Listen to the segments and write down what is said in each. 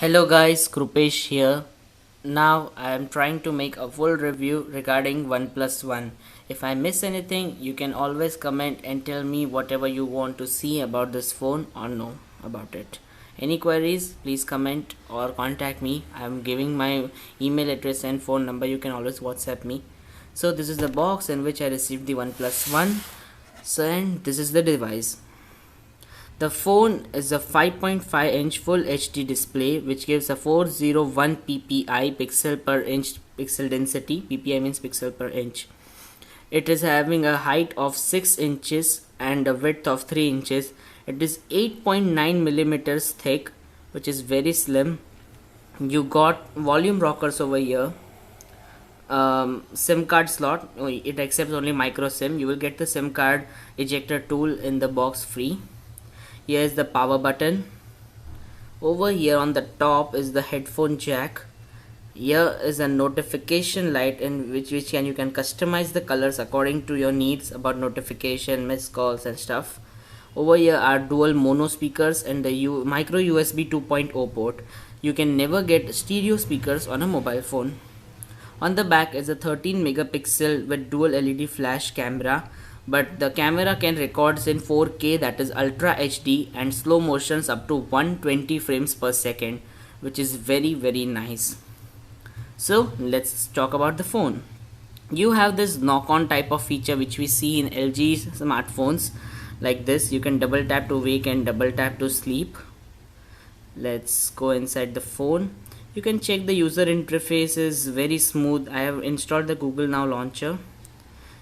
Hello guys, Krupesh here. Now I am trying to make a full review regarding Oneplus One. If I miss anything, you can always comment and tell me whatever you want to see about this phone or know about it. Any queries, please comment or contact me. I am giving my email address and phone number. You can always WhatsApp me. So this is the box in which I received the Oneplus One. So and this is the device. The phone is a 5.5-inch Full HD display which gives a 401 ppi pixel per inch pixel density. Ppi means pixel per inch. It is having a height of 6 inches and a width of 3 inches. It is 8.9 millimeters thick, which is very slim. You got volume rockers over here. SIM card slot. It accepts only micro SIM. You will get the SIM card ejector tool in the box free. Here is the power button. Over here on the top is the headphone jack. Here is a notification light in which you can customize the colors according to your needs about notification, missed calls and stuff. Over here are dual mono speakers and the micro USB 2.0 port. You can never get stereo speakers on a mobile phone. On the back is a 13 megapixel with dual LED flash camera, but the camera can record in 4K, that is Ultra HD, and slow motions up to 120 frames per second, which is very nice. So let's talk about the phone. You have this knock-on type of feature which we see in LG smartphones like this. You can double tap to wake and double tap to sleep. Let's go inside the phone. You can check the user interface is very smooth. I have installed the Google Now launcher.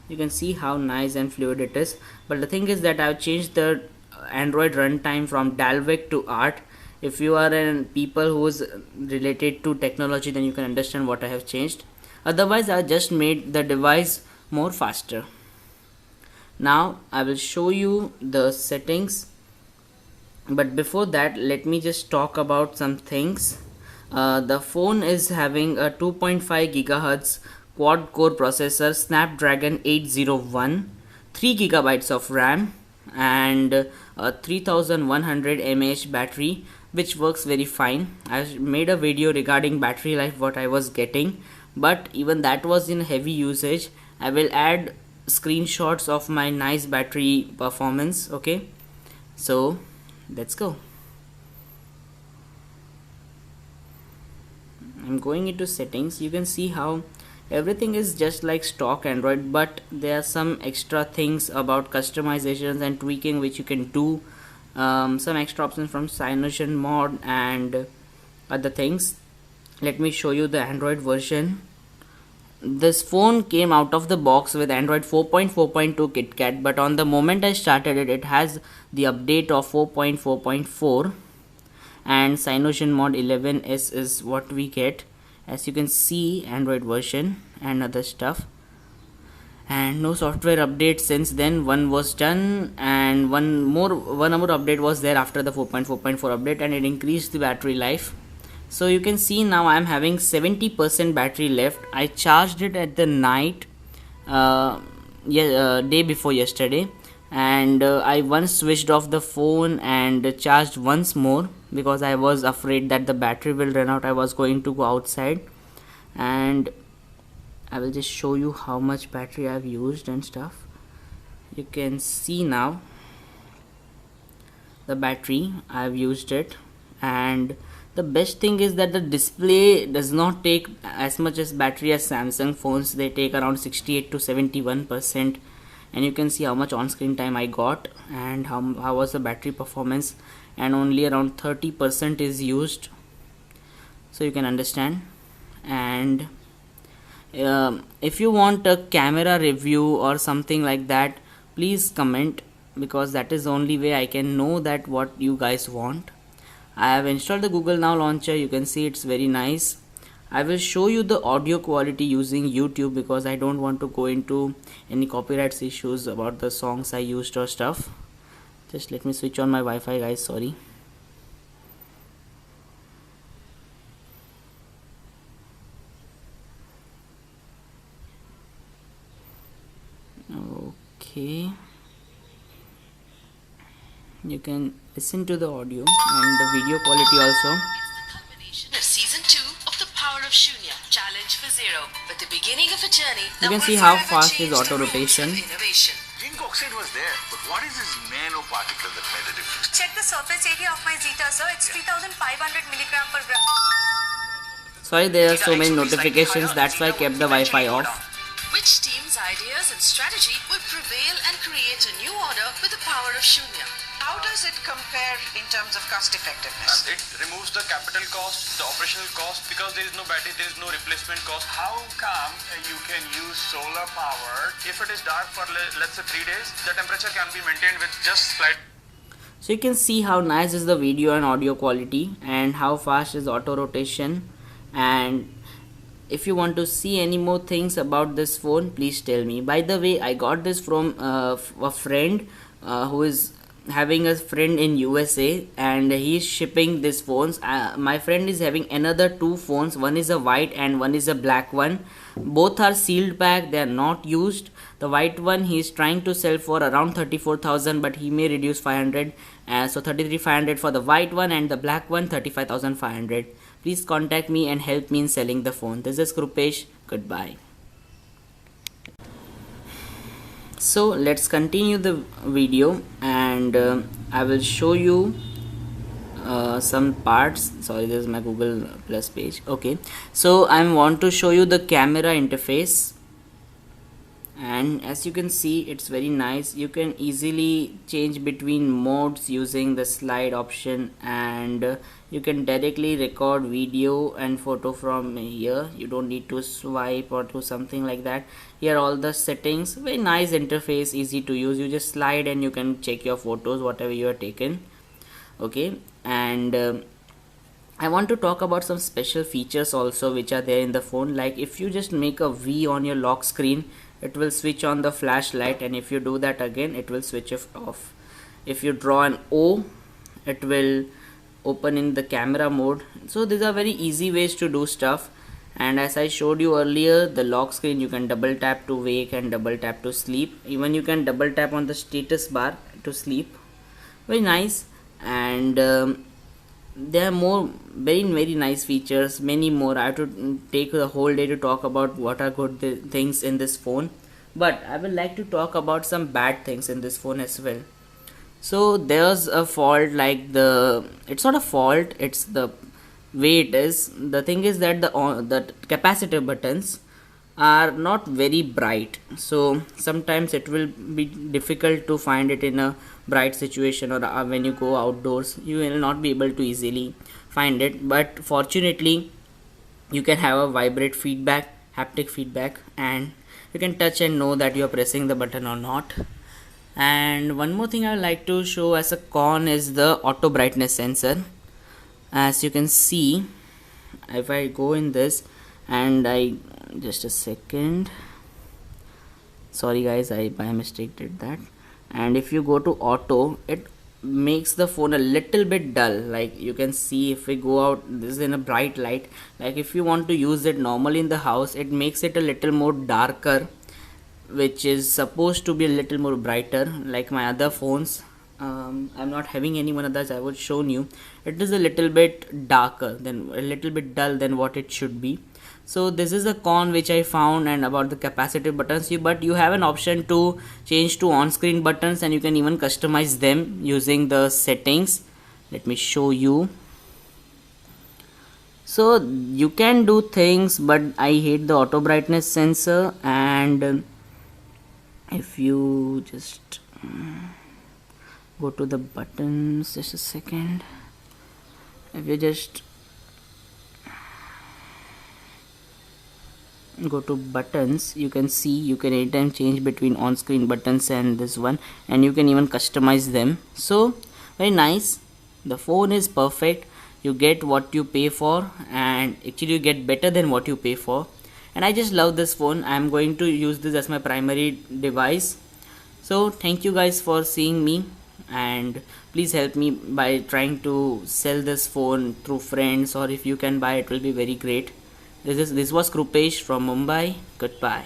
You can see how nice and fluid it is, but the thing is that I have changed the Android runtime from Dalvik to Art. If you are a people who is related to technology, then you can understand what I have changed. Otherwise I just made the device more faster. Now I will show you the settings, but before that let me just talk about some things. The phone is having a 2.5 gigahertz quad core processor, Snapdragon 801, 3 gigabytes of RAM, and a 3100 mAh battery, which works very fine. I made a video regarding battery life, what I was getting, but even that was in heavy usage. I will add screenshots of my nice battery performance. Okay, so let's go. I'm going into settings. You can see how everything is just like stock Android, but there are some extra things about customizations and tweaking which you can do. Some extra options from Cyanogen mod and other things. Let me show you the Android version. This phone came out of the box with Android 4.4.2 KitKat, but on the moment I started it, it has the update of 4.4.4 and Cyanogen mod 11s is what we get. As you can see, Android version and other stuff, and no software update since then. One was done and one more update was there after the 4.4.4 update, and it increased the battery life. So you can see now I am having 70% battery left. I charged it at the night, day before yesterday, and I once switched off the phone and charged once more because I was afraid that the battery will run out. I was going to go outside, and I will just show you how much battery I have used and stuff. You can see now the battery I have used it, and the best thing is that the display does not take as much as battery as Samsung phones. They take around 68 to 71%, and you can see how much on-screen time I got and how was the battery performance, and only around 30% is used, so you can understand. And if you want a camera review or something like that, please comment, because that is the only way I can know that what you guys want. I have installed the Google Now launcher. You can see it's very nice. I will show you the audio quality using YouTube because I don't want to go into any copyrights issues about the songs I used or stuff. Just let me switch on my Wi-Fi, guys. Sorry. Okay, you can listen to the audio and the video quality also. of Shunya, challenge for zero. But the beginning of a journey You that can will see how forever fast change is the auto rules rotation. of innovation. Zinc oxide was there, but what is this nanoparticle that made a difference? Check the surface area of my Zeta, sir. It's 3,500 milligram per gram. Sorry, there are so many notifications, that's why I kept the Wi-Fi off. Which team's ideas and strategy will prevail and create a new order with the power of Shunya? How does it compare in terms of cost effectiveness? It removes the capital cost, the operational cost, because there is no battery, there is no replacement cost. How come you can use solar power? If it is dark for let's say 3 days, the temperature can be maintained with just slight. So you can see how nice is the video and audio quality and how fast is auto rotation. And if you want to see any more things about this phone, please tell me. By the way, I got this from a friend who is having a friend in USA, and he's shipping these phones. My friend is having another two phones. One is a white and one is a black one. Both are sealed pack, they are not used. The white one he is trying to sell for around 34,000, but he may reduce 500. So 33,500 for the white one, and the black one 35,500. Please contact me and help me in selling the phone. This is Krupesh. Goodbye. So let's continue the video, and I will show you some parts. Sorry, this is my Google Plus page. Okay, so I want to show you the camera interface, and as you can see, it's very nice. You can easily change between modes using the slide option, and you can directly record video and photo from here. You don't need to swipe or do something like that. Here all the settings, very nice interface, easy to use. You just slide and you can check your photos, whatever you are taken. Okay, and I want to talk about some special features also which are there in the phone. Like if you just make a V on your lock screen, it will switch on the flashlight, and if you do that again, it will switch it off. If you draw an O, it will open in the camera mode. So these are very easy ways to do stuff. And as I showed you earlier, the lock screen, you can double tap to wake and double tap to sleep. Even you can double tap on the status bar to sleep. Very nice. And there are more very nice features, many more. I have to take the whole day to talk about what are good things in this phone, but I would like to talk about some bad things in this phone as well. So there's a fault, like it's not a fault, it's the way it is. The thing is that the capacitor buttons are not very bright, so sometimes it will be difficult to find it in a bright situation, or when you go outdoors you will not be able to easily find it. But fortunately you can have a vibrate feedback, haptic feedback, and you can touch and know that you are pressing the button or not. And one more thing I would like to show as a con is the auto brightness sensor. As you can see, if I go in this and I just a second, sorry guys, I by mistake did that. And if you go to auto, it makes the phone a little bit dull. Like you can see, if we go out, this is in a bright light. Like if you want to use it normally in the house, it makes it a little more darker, which is supposed to be a little more brighter. Like my other phones, I'm not having any one others, I would show you. It is a little bit darker, than a little bit dull than what it should be. So this is a con which I found. And about the capacitive buttons, but you have an option to change to on-screen buttons, and you can even customize them using the settings. Let me show you. So you can do things, but I hate the auto brightness sensor. And if you just go to the buttons, just a second, if you just go to buttons, you can see you can anytime change between on-screen buttons and this one, and you can even customize them. So very nice. The phone is perfect. You get what you pay for, and actually you get better than what you pay for. And I just love this phone. I am going to use this as my primary device. So thank you guys for seeing me, and please help me by trying to sell this phone through friends, or if you can buy, it will be very great. This was Krupesh from Mumbai. Goodbye.